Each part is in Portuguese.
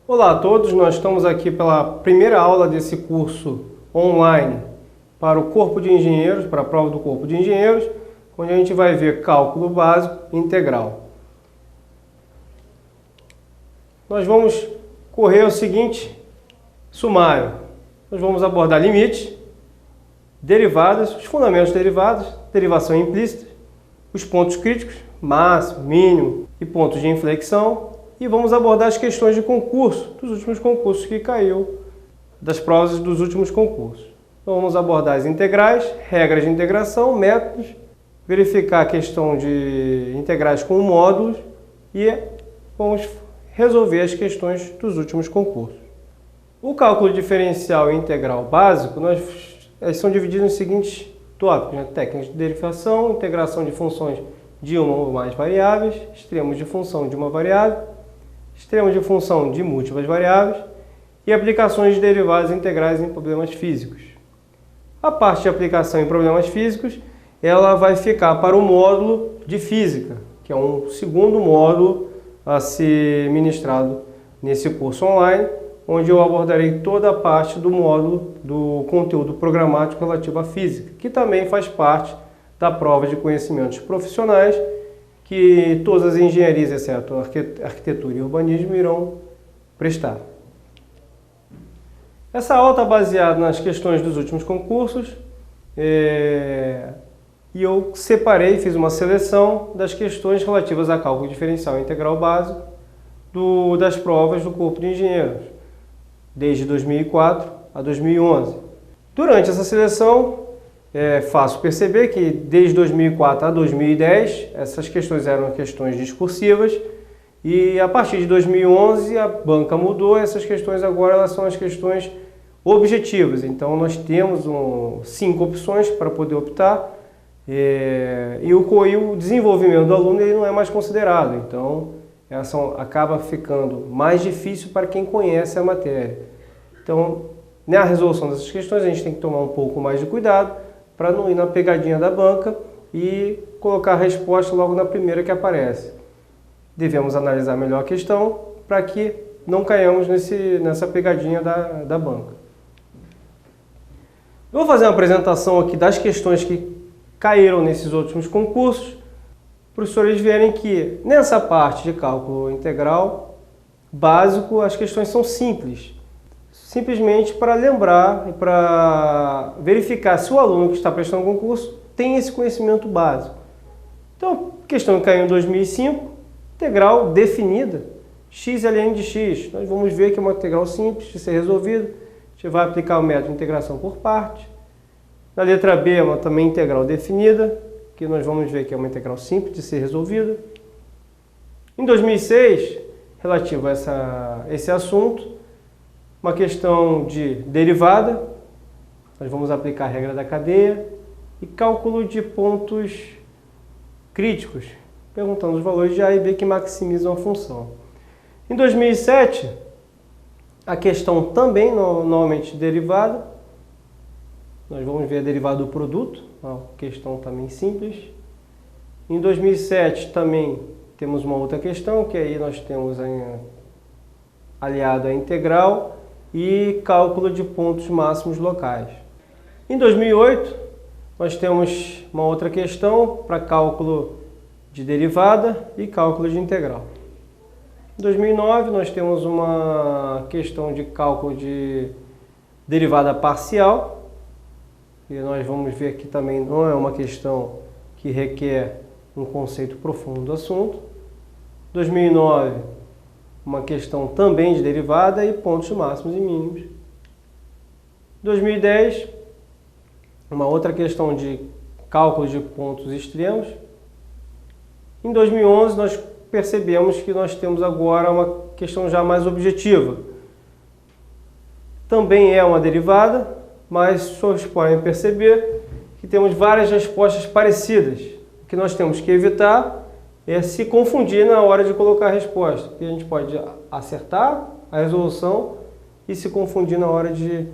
Olá a todos, nós estamos aqui pela primeira aula desse curso online para o Corpo de Engenheiros, para a prova do Corpo de Engenheiros, onde a gente vai ver cálculo básico e integral. Nós vamos correr o seguinte sumário. Nós vamos abordar limites, derivadas, os fundamentos de derivadas, derivação implícita, os pontos críticos, máximo, mínimo e pontos de inflexão. E vamos abordar as questões de concurso, dos últimos concursos que caiu, das provas dos últimos concursos. Então, vamos abordar as integrais, regras de integração, métodos, verificar a questão de integrais com módulos e vamos resolver as questões dos últimos concursos. O cálculo diferencial e integral básico, eles são divididos nos seguintes tópicos, né? Técnicas de derivação, integração de funções de uma ou mais variáveis, extremos de função de uma variável, extremos de função de múltiplas variáveis e aplicações de derivadas integrais em problemas físicos. A parte de aplicação em problemas físicos, ela vai ficar para o módulo de física, que é um segundo módulo a ser ministrado nesse curso online, onde eu abordarei toda a parte do módulo do conteúdo programático relativo à física, que também faz parte da prova de conhecimentos profissionais, que todas as engenharias, exceto arquitetura e urbanismo, irão prestar. Essa aula está baseada nas questões dos últimos concursos e eu separei, fiz uma seleção das questões relativas a cálculo diferencial e integral básico das provas do Corpo de Engenheiros, desde 2004 a 2011. Durante essa seleção, é fácil perceber que desde 2004 a 2010 essas questões eram questões discursivas e a partir de 2011 a banca mudou, essas questões agora elas são as questões objetivas. Então nós temos 5 opções para poder optar e o desenvolvimento do aluno ele não é mais considerado, então acaba ficando mais difícil para quem conhece a matéria. Então na resolução dessas questões a gente tem que tomar um pouco mais de cuidado para não ir na pegadinha da banca e colocar a resposta logo na primeira que aparece. Devemos analisar melhor a questão para que não caiamos nessa pegadinha da banca. Eu vou fazer uma apresentação aqui das questões que caíram nesses últimos concursos, para os senhores verem que nessa parte de cálculo integral básico as questões são simples. Simplesmente para lembrar e para verificar se o aluno que está prestando o concurso tem esse conhecimento básico. Então, a questão que caiu em 2005, integral definida, x ln de x. Nós vamos ver que é uma integral simples de ser resolvida. A gente vai aplicar o método de integração por parte. Na letra B, é uma também integral definida, que nós vamos ver que é uma integral simples de ser resolvida. Em 2006, relativo a esse assunto, uma questão de derivada, nós vamos aplicar a regra da cadeia e cálculo de pontos críticos, perguntando os valores de A e B que maximizam a função. Em 2007, a questão também normalmente derivada, nós vamos ver a derivada do produto, uma questão também simples. Em 2007 também temos uma outra questão, que aí nós temos aliado a integral e cálculo de pontos máximos locais. Em 2008, nós temos uma outra questão para cálculo de derivada e cálculo de integral. Em 2009, nós temos uma questão de cálculo de derivada parcial, e nós vamos ver que também não é uma questão que requer um conceito profundo do assunto. Em 2009, uma questão também de derivada e pontos máximos e mínimos. Em 2010, uma outra questão de cálculo de pontos extremos. Em 2011, nós percebemos que nós temos agora uma questão já mais objetiva. Também é uma derivada, mas vocês podem perceber que temos várias respostas parecidas. O que nós temos que evitar é se confundir na hora de colocar a resposta, porque a gente pode acertar a resolução e se confundir na hora de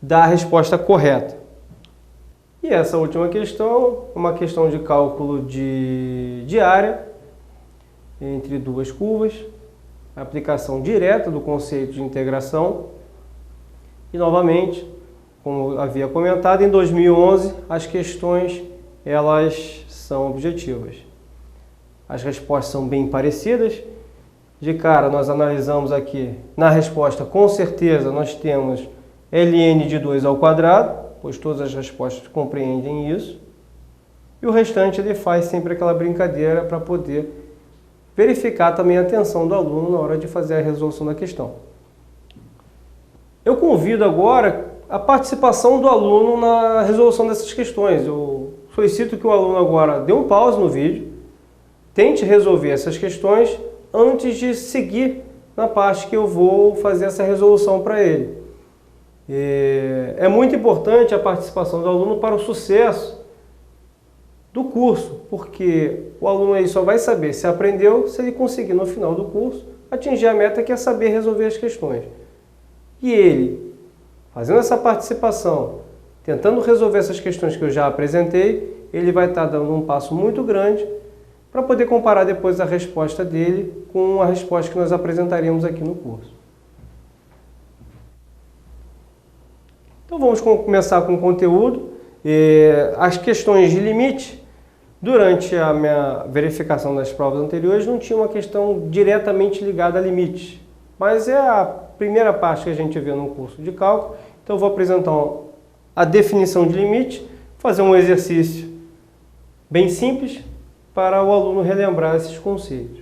dar a resposta correta. E essa última questão, uma questão de cálculo de área entre duas curvas, aplicação direta do conceito de integração. E novamente, como havia comentado, em 2011 as questões elas são objetivas. As respostas são bem parecidas. De cara, nós analisamos aqui, na resposta, com certeza, nós temos ln de 2 ao quadrado, pois todas as respostas compreendem isso. E o restante ele faz sempre aquela brincadeira para poder verificar também a atenção do aluno na hora de fazer a resolução da questão. Eu convido agora a participação do aluno na resolução dessas questões. Eu solicito que o aluno agora dê um pause no vídeo, tente resolver essas questões antes de seguir na parte que eu vou fazer essa resolução para ele. É muito importante a participação do aluno para o sucesso do curso, porque o aluno aí só vai saber se aprendeu se ele conseguir no final do curso atingir a meta que é saber resolver as questões. E ele, fazendo essa participação, tentando resolver essas questões que eu já apresentei, ele vai estar dando um passo muito grande para poder comparar depois a resposta dele com a resposta que nós apresentaríamos aqui no curso. Então vamos começar com o conteúdo. As questões de limite, durante a minha verificação das provas anteriores, não tinha uma questão diretamente ligada a limite, mas é a primeira parte que a gente vê no curso de cálculo. Então eu vou apresentar a definição de limite, fazer um exercício bem simples, para o aluno relembrar esses conceitos.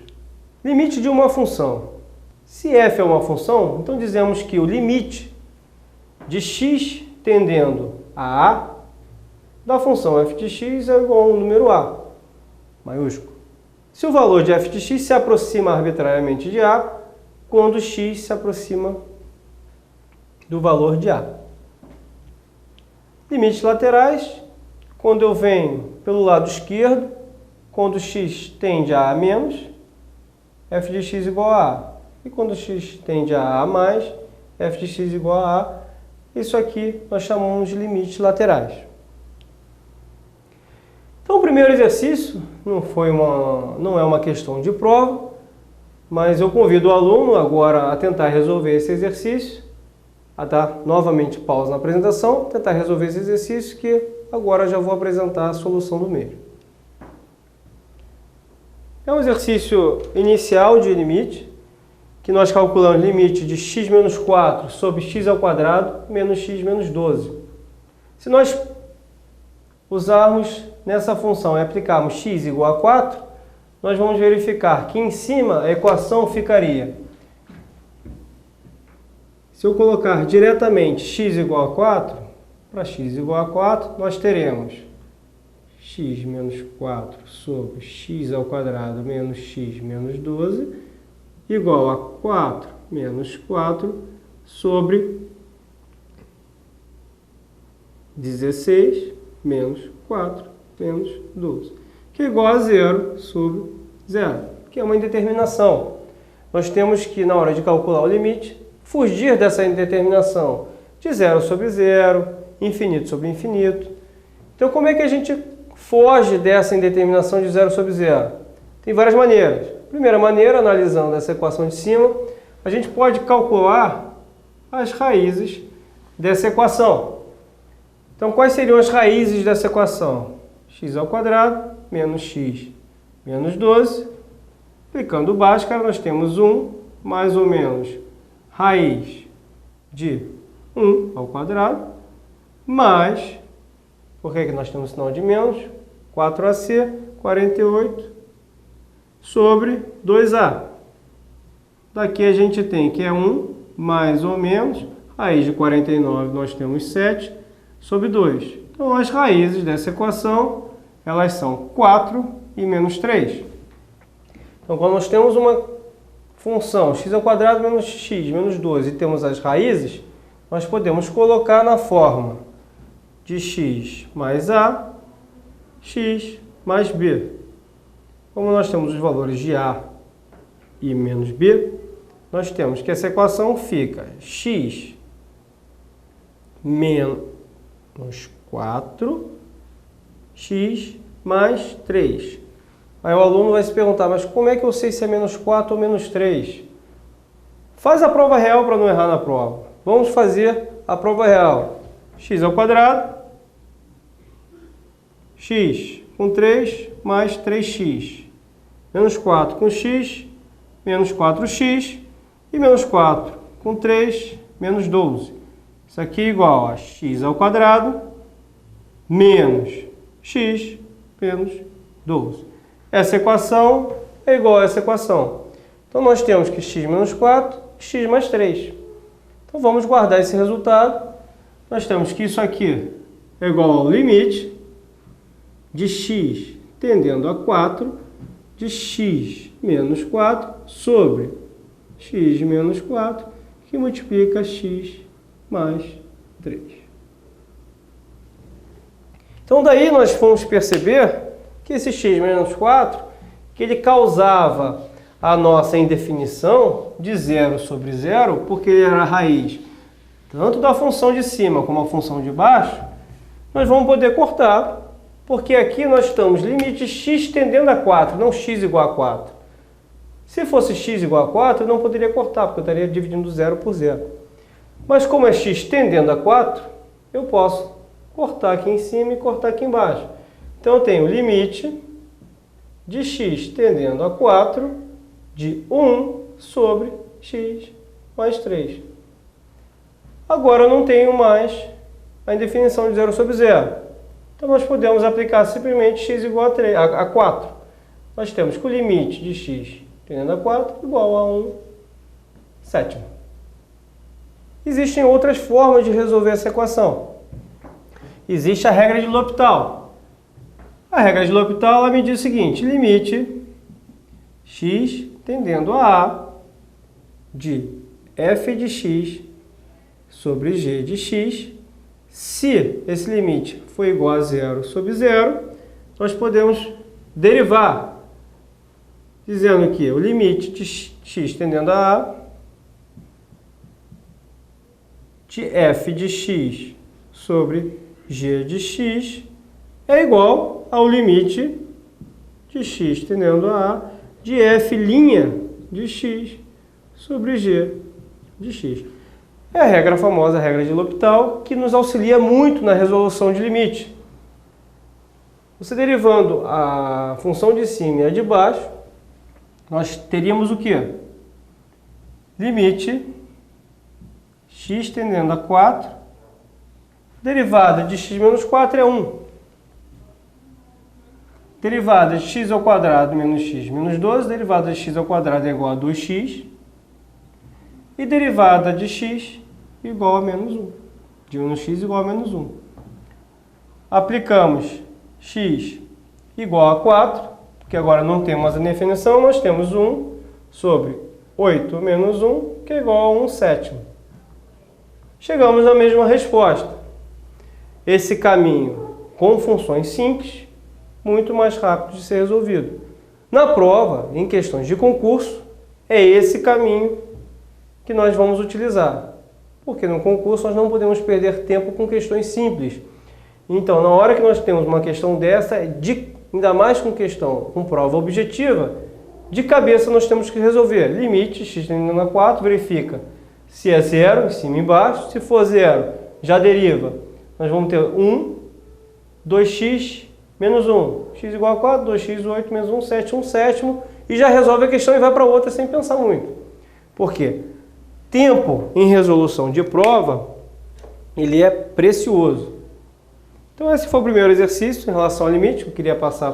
Limite de uma função. Se f é uma função, então dizemos que o limite de x tendendo a a da função f de x é igual ao número a, maiúsculo. Se o valor de f de x se aproxima arbitrariamente de a, quando x se aproxima do valor de a. Limites laterais, quando eu venho pelo lado esquerdo, quando x tende a menos, f de x igual a a. E quando x tende a mais, f de x igual a a. Isso aqui nós chamamos de limites laterais. Então o primeiro exercício não é uma questão de prova, mas eu convido o aluno agora a tentar resolver esse exercício, a dar novamente pausa na apresentação, tentar resolver esse exercício que agora já vou apresentar a solução do mesmo. É um exercício inicial de limite, que nós calculamos limite de x menos 4 sobre x ao quadrado menos x menos 12. Se nós usarmos nessa função e aplicarmos x igual a 4, nós vamos verificar que em cima a equação ficaria. Se eu colocar diretamente x igual a 4, para x igual a 4, nós teremos x menos 4 sobre x ao quadrado menos x menos 12 igual a 4 menos 4 sobre 16 menos 4 menos 12, que é igual a 0 sobre 0, que é uma indeterminação. Nós temos que, na hora de calcular o limite, fugir dessa indeterminação de 0 sobre 0, infinito sobre infinito. Então, como é que a gente foge dessa indeterminação de 0 sobre 0? Tem várias maneiras. Primeira maneira, analisando essa equação de cima, a gente pode calcular as raízes dessa equação. Então, quais seriam as raízes dessa equação? X ao quadrado menos x menos 12. Aplicando o Bhaskara, nós temos 1 mais ou menos raiz de 1 ao quadrado mais, por que nós temos sinal de menos? 4ac, 48 sobre 2a. Daqui a gente tem que é 1 mais ou menos, raiz de 49 nós temos 7 sobre 2. Então as raízes dessa equação, elas são 4 e menos 3. Então quando nós temos uma função x ao quadrado menos x menos 12 e temos as raízes, nós podemos colocar na forma de x mais a, x mais b. Como nós temos os valores de a e menos b, nós temos que essa equação fica x menos 4 x mais 3. Aí o aluno vai se perguntar, mas como é que eu sei se é menos 4 ou menos 3? Faz a prova real para não errar na prova. Vamos fazer a prova real. X ao quadrado, x com 3 mais 3x. Menos 4 com x, menos 4x. E menos 4 com 3, menos 12. Isso aqui é igual a x ao quadrado menos x menos 12. Essa equação é igual a essa equação. Então, nós temos que x menos 4 e x mais 3. Então, vamos guardar esse resultado. Nós temos que isso aqui é igual ao limite de x tendendo a 4 de x menos 4 sobre x menos 4, que multiplica x mais 3. Então, daí nós fomos perceber que esse x menos 4, que ele causava a nossa indefinição de 0 sobre 0, porque ele era a raiz tanto da função de cima como a função de baixo, nós vamos poder cortar, porque aqui nós estamos limite x tendendo a 4, não x igual a 4. Se fosse x igual a 4, eu não poderia cortar, porque eu estaria dividindo 0 por 0. Mas como é x tendendo a 4, eu posso cortar aqui em cima e cortar aqui embaixo. Então, eu tenho o limite de x tendendo a 4 de 1 sobre x mais 3. Agora, eu não tenho mais a indefinição de 0 sobre 0. Então, nós podemos aplicar simplesmente x igual a 4. Nós temos que o limite de x tendendo a 4 igual a 1 sétimo. Existem outras formas de resolver essa equação. Existe a regra de L'Hopital. A regra de L'Hopital ela me diz o seguinte: limite x tendendo a de f de x sobre g de x. Se esse limite for igual a 0 sobre 0, nós podemos derivar, dizendo que o limite de x tendendo a de f de x sobre g de x é igual ao limite de x tendendo a de f' de x sobre g de x. É a regra famosa, a regra de L'Hopital, que nos auxilia muito na resolução de limite. Você derivando a função de cima e a de baixo, nós teríamos o quê? Limite x tendendo a 4, derivada de x menos 4 é 1. Derivada de x ao quadrado menos x menos 12, derivada de x ao quadrado é igual a 2x. E derivada de x igual a menos 1. De menos x igual a menos 1. Aplicamos x igual a 4, porque agora não temos a definição, nós temos 1 sobre 8 menos 1, que é igual a 1 sétimo. Chegamos à mesma resposta. Esse caminho com funções simples, muito mais rápido de ser resolvido. Na prova, em questões de concurso, é esse caminho que nós vamos utilizar. Porque no concurso nós não podemos perder tempo com questões simples. Então, na hora que nós temos uma questão dessa, ainda mais com prova objetiva, de cabeça nós temos que resolver. Limite, x tendendo a 4, verifica se é 0, em cima e embaixo. Se for 0, já deriva. Nós vamos ter 1, 2x menos 1. X igual a 4, 2x, 8 menos 1, 7, 1 sétimo. E já resolve a questão e vai para outra sem pensar muito. Por quê? Tempo em resolução de prova, ele é precioso. Então esse foi o primeiro exercício em relação ao limite que eu queria passar